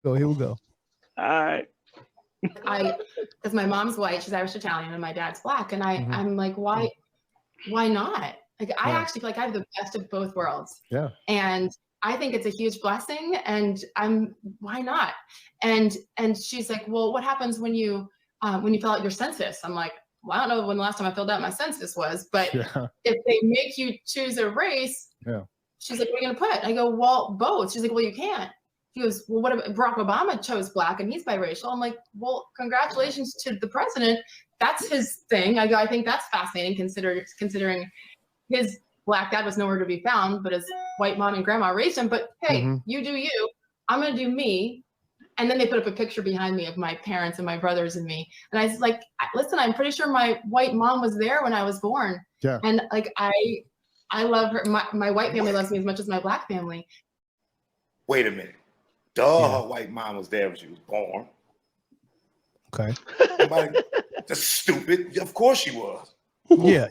So here we go. All right. Because my mom's white, she's Irish Italian, and my dad's black, and I'm like, why not? Like, I actually feel like I have the best of both worlds. Yeah. And I think it's a huge blessing, and why not? And she's like, well, what happens when you fill out your census? I'm like, well, I don't know when the last time I filled out my census was, but if they make you choose a race, she's like, what are you gonna put? I go, well, both. She's like, well, you can't. He goes, well, what if Barack Obama chose black and he's biracial? I'm like, well, congratulations to the president. That's his thing. I go, I think that's fascinating, considering his black dad was nowhere to be found, but his white mom and grandma raised him. But hey, you do you. I'm gonna do me. And then they put up a picture behind me of my parents and my brothers and me. And I was like, listen, I'm pretty sure my white mom was there when I was born. Yeah. And like I love her. My white family loves me as much as my black family. Wait a minute. Her white mom was there when she was born. Okay. That's stupid. Of course she was. Yeah.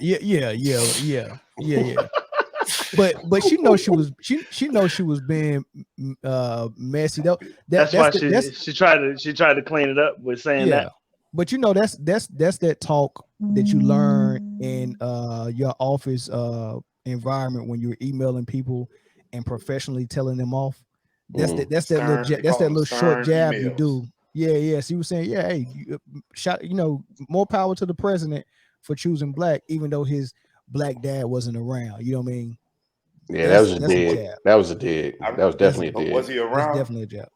But she knows she was being messy though. That's why she tried to clean it up with saying that. But that's that talk that you learn in your office environment when you're emailing people and professionally telling them off. That's that little short jab emails you do. Yeah. So you were saying, hey, more power to the president for choosing black, even though his black dad wasn't around. You know what I mean? Yeah, that was a dig. That was a dig. That was definitely a dig. Was he around? That's definitely a jab.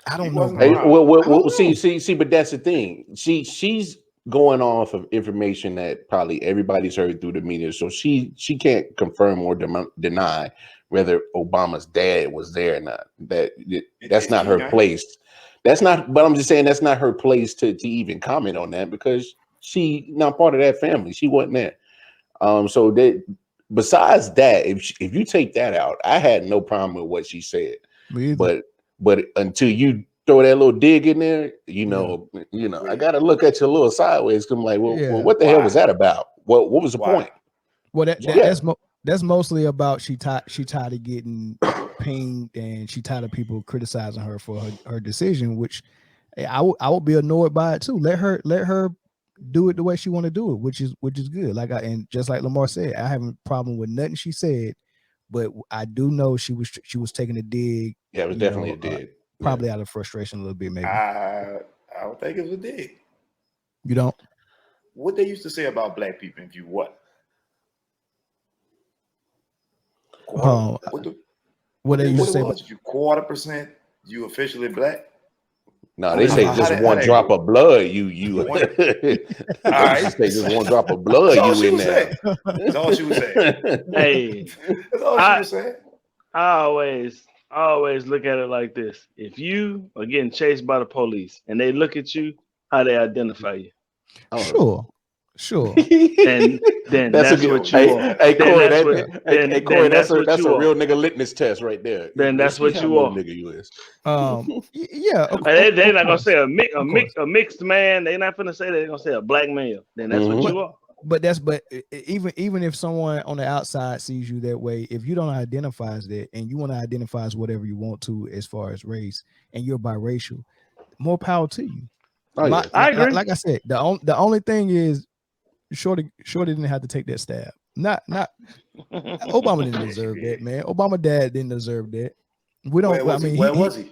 I don't know. Hey, well, see, but that's the thing. She's going off of information that probably everybody's heard through the media, so she can't confirm or deny whether Obama's dad was there or not. That's not her place. That's not. But I'm just saying that's not her place to even comment on that because she not part of that family. She wasn't there. So that. Besides that, if you take that out, I had no problem with what she said. But until you throw that little dig in there, I got to look at you a little sideways. I'm like, well, what the hell was that about? What was the point? Well, that's mostly about she tired of getting pinged and she tired of people criticizing her for her decision, which I would be annoyed by it too. Let her do it the way she want to do it, which is good. And just like Lamar said, I have a problem with nothing she said, but I do know she was taking a dig. Yeah, it was definitely a dig. Probably out of frustration a little bit, maybe. I don't think it was a dig. You don't? What they used to say about black people, if you what? What they used to say about you 1/4%, you officially black? No, they say just one drop of blood. You. All right, they just one drop of blood. You in there? That's all she was saying. Hey, that's all she was saying. I always look at it like this: if you are getting chased by the police and they look at you, how they identify you? Sure. And then that's what you are. Hey, Corey, that's a real nigga litmus test right there. Then that's what you are. Nigga you is. Yeah. They're not gonna say a mixed man. They're not gonna say that. They're gonna say a black male. Then that's what you are. But even if someone on the outside sees you that way, if you don't identify as that and you want to identify as whatever you want to as far as race and you're biracial, more power to you. I agree. Like I said, the only thing is Shorty didn't have to take that stab. Not Obama didn't deserve that, man. Obama dad didn't deserve that. We don't. Where was he?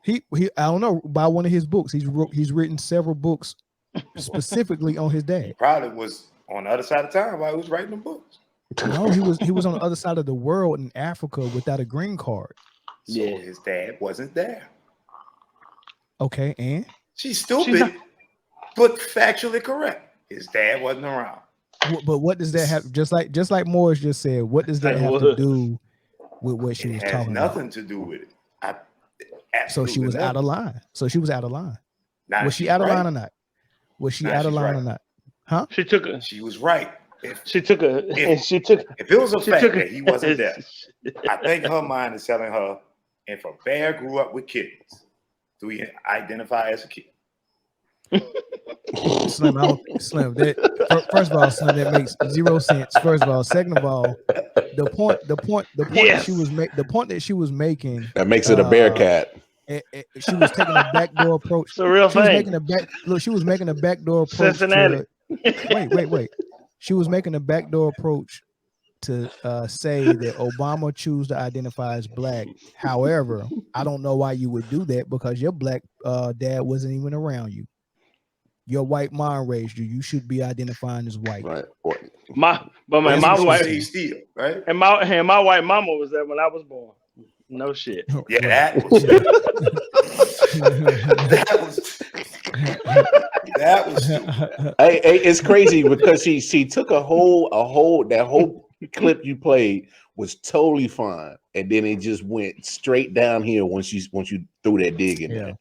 He I don't know, by one of his books. He's written several books specifically on his dad. He probably was on the other side of town while he was writing the books. No, he was on the other side of the world in Africa without a green card. So his dad wasn't there. Okay, and she's stupid, but factually correct. His dad wasn't around. But what does that have? Just like Morris just said, what does that have to do with what she was talking about? Nothing to do with it. So she was out of line. Was she out of line or not? Was she out of line or not? Huh? She was right. If it was a fact that he wasn't there, I think her mind is telling her, if a bear grew up with kittens, do we identify as a kid? Slim. First of all, Slim, that makes zero sense. First of all, second of all, the point that she was making that makes it a bear cat. she was taking a backdoor approach. It's a real she was thing. making a back look. She was making a backdoor approach. Cincinnati. Wait. She was making a backdoor approach to say that Obama choose to identify as black. However, I don't know why you would do that because your black dad wasn't even around you. Your white mom raised you. You should be identifying as white. Right. My white Steele, right? And my white mama was there when I was born. No shit. Yeah, Right. that was stupid. Hey, it's crazy because she took that whole clip you played was totally fine, and then it just went straight downhill once you threw that dig in there.